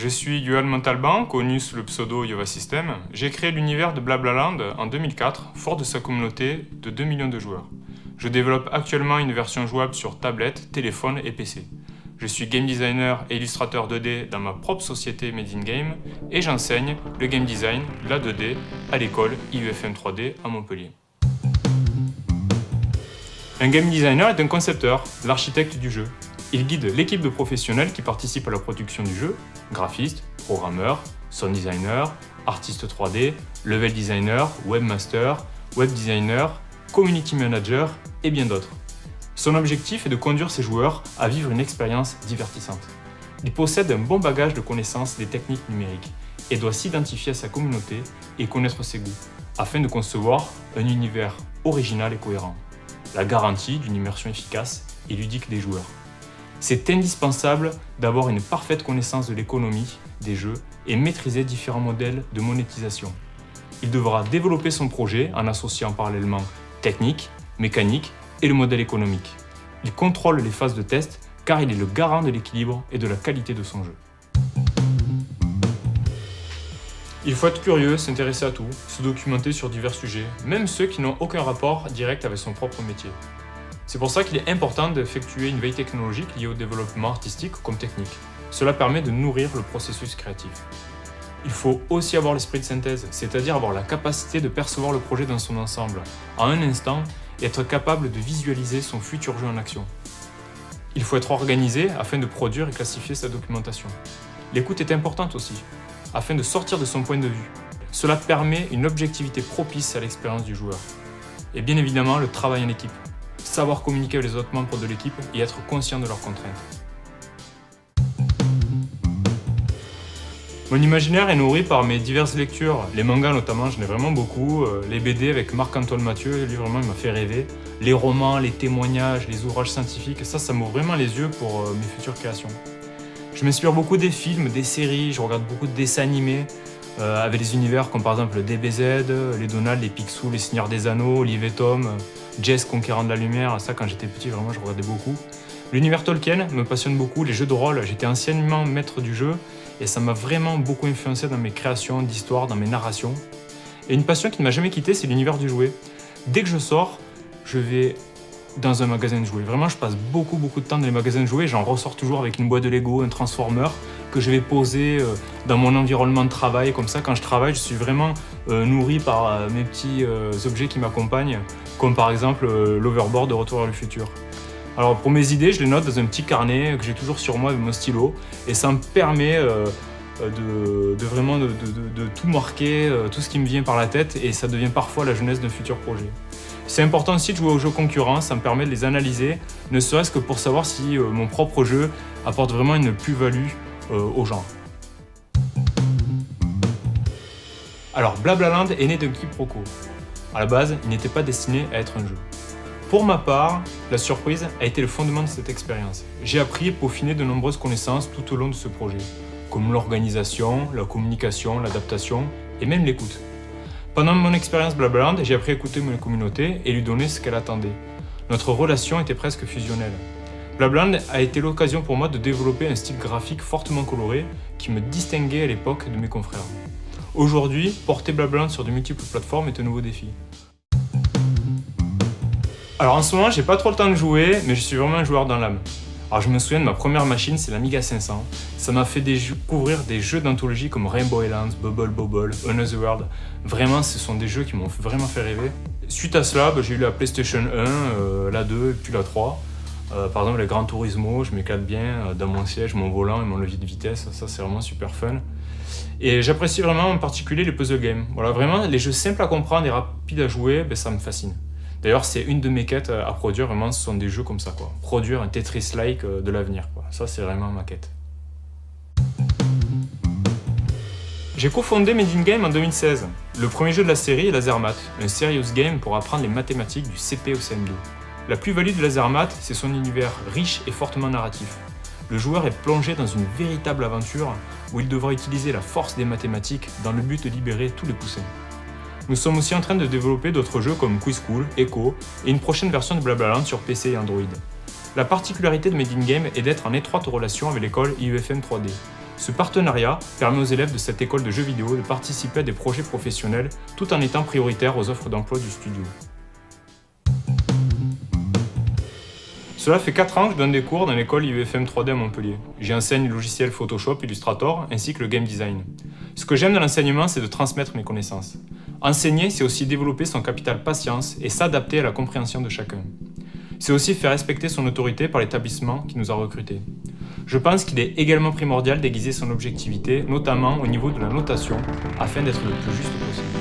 je suis Yohan Montalban, connu sous le pseudo Yova System. J'ai créé l'univers de Blablaland en 2004, fort de sa communauté de 2 millions de joueurs. Je développe actuellement une version jouable sur tablette, téléphone et PC. Je suis game designer et illustrateur 2D dans ma propre société Made in Game et j'enseigne le game design, la 2D, à l'école IUFM 3D à Montpellier. Un game designer est un concepteur, l'architecte du jeu. Il guide l'équipe de professionnels qui participent à la production du jeu, graphistes, programmeurs, sound designer, artiste 3D, level designer, webmaster, web designer, community manager et bien d'autres. Son objectif est de conduire ses joueurs à vivre une expérience divertissante. Il possède un bon bagage de connaissances des techniques numériques et doit s'identifier à sa communauté et connaître ses goûts, afin de concevoir un univers original et cohérent. La garantie d'une immersion efficace et ludique des joueurs. C'est indispensable d'avoir une parfaite connaissance de l'économie des jeux et maîtriser différents modèles de monétisation. Il devra développer son projet en associant parallèlement technique, mécanique et le modèle économique. Il contrôle les phases de test car il est le garant de l'équilibre et de la qualité de son jeu. Il faut être curieux, s'intéresser à tout, se documenter sur divers sujets, même ceux qui n'ont aucun rapport direct avec son propre métier. C'est pour ça qu'il est important d'effectuer une veille technologique liée au développement artistique comme technique. Cela permet de nourrir le processus créatif. Il faut aussi avoir l'esprit de synthèse, c'est-à-dire avoir la capacité de percevoir le projet dans son ensemble, en un instant, et être capable de visualiser son futur jeu en action. Il faut être organisé afin de produire et classifier sa documentation. L'écoute est importante aussi, afin de sortir de son point de vue. Cela permet une objectivité propice à l'expérience du joueur. Et bien évidemment, le travail en équipe. Savoir communiquer avec les autres membres de l'équipe et être conscient de leurs contraintes. Mon imaginaire est nourri par mes diverses lectures. Les mangas notamment, j'en ai vraiment beaucoup. Les BD avec Marc-Antoine Mathieu, lui vraiment il m'a fait rêver. Les romans, les témoignages, les ouvrages scientifiques, ça m'ouvre vraiment les yeux pour mes futures créations. Je m'inspire beaucoup des films, des séries, je regarde beaucoup de dessins animés avec des univers comme par exemple DBZ, les Donald, les Picsou, les Seigneurs des Anneaux, Olive et Tom, Jess Conquérant de la Lumière, ça quand j'étais petit vraiment je regardais beaucoup. L'univers Tolkien me passionne beaucoup, les jeux de rôle, j'étais anciennement maître du jeu et ça m'a vraiment beaucoup influencé dans mes créations d'histoire, dans mes narrations. Et une passion qui ne m'a jamais quitté, c'est l'univers du jouet. Dès que je sors, je vais dans un magasin de jouets. Vraiment, je passe beaucoup de temps dans les magasins de jouets. J'en ressors toujours avec une boîte de Lego, un transformer que je vais poser dans mon environnement de travail. Comme ça, quand je travaille, je suis vraiment nourri par mes petits objets qui m'accompagnent, comme par exemple l'overboard de Retour vers le futur. Alors pour mes idées, je les note dans un petit carnet que j'ai toujours sur moi avec mon stylo et ça me permet de tout marquer, tout ce qui me vient par la tête et ça devient parfois la jeunesse d'un futur projet. C'est important aussi de jouer aux jeux concurrents, ça me permet de les analyser, ne serait-ce que pour savoir si mon propre jeu apporte vraiment une plus-value aux gens. Alors Blablaland est né d'un quiproquo. À la base, il n'était pas destiné à être un jeu. Pour ma part, la surprise a été le fondement de cette expérience. J'ai appris et peaufiné de nombreuses connaissances tout au long de ce projet, comme l'organisation, la communication, l'adaptation et même l'écoute. Pendant mon expérience Blablaland, j'ai appris à écouter ma communauté et lui donner ce qu'elle attendait. Notre relation était presque fusionnelle. Blablaland a été l'occasion pour moi de développer un style graphique fortement coloré qui me distinguait à l'époque de mes confrères. Aujourd'hui, porter Blablaland sur de multiples plateformes est un nouveau défi. Alors en ce moment, j'ai pas trop le temps de jouer, mais je suis vraiment un joueur dans l'âme. Alors je me souviens de ma première machine, c'est l'Amiga 500. Ça m'a fait découvrir des jeux d'anthologie comme Rainbow Islands, Bubble Bobble, Another World. Vraiment, ce sont des jeux qui m'ont vraiment fait rêver. Suite à cela, j'ai eu la PlayStation 1, la 2 et puis la 3. Par exemple, le Gran Turismo, je m'éclate bien dans mon siège, mon volant et mon levier de vitesse. Ça, c'est vraiment super fun. Et j'apprécie vraiment en particulier les puzzle games. Voilà, vraiment, les jeux simples à comprendre et rapides à jouer, ça me fascine. D'ailleurs, c'est une de mes quêtes à produire, vraiment, ce sont des jeux comme ça, quoi. Produire un Tetris-like de l'avenir, quoi. Ça, c'est vraiment ma quête. J'ai cofondé Made in Game en 2016. Le premier jeu de la série est Lasermath, un serious game pour apprendre les mathématiques du CP au CM2. La plus-value de Lasermath, c'est son univers riche et fortement narratif. Le joueur est plongé dans une véritable aventure où il devra utiliser la force des mathématiques dans le but de libérer tous les poussins. Nous sommes aussi en train de développer d'autres jeux comme Quiz School, Echo et une prochaine version de Blablaland sur PC et Android. La particularité de Made in Game est d'être en étroite relation avec l'école IUFM 3D. Ce partenariat permet aux élèves de cette école de jeux vidéo de participer à des projets professionnels tout en étant prioritaires aux offres d'emploi du studio. Cela fait 4 ans que je donne des cours dans l'école IUFM 3D à Montpellier. J'y enseigne le logiciel Photoshop, Illustrator ainsi que le game design. Ce que j'aime dans l'enseignement, c'est de transmettre mes connaissances. Enseigner, c'est aussi développer son capital patience et s'adapter à la compréhension de chacun. C'est aussi faire respecter son autorité par l'établissement qui nous a recrutés. Je pense qu'il est également primordial d'aiguiser son objectivité, notamment au niveau de la notation, afin d'être le plus juste possible.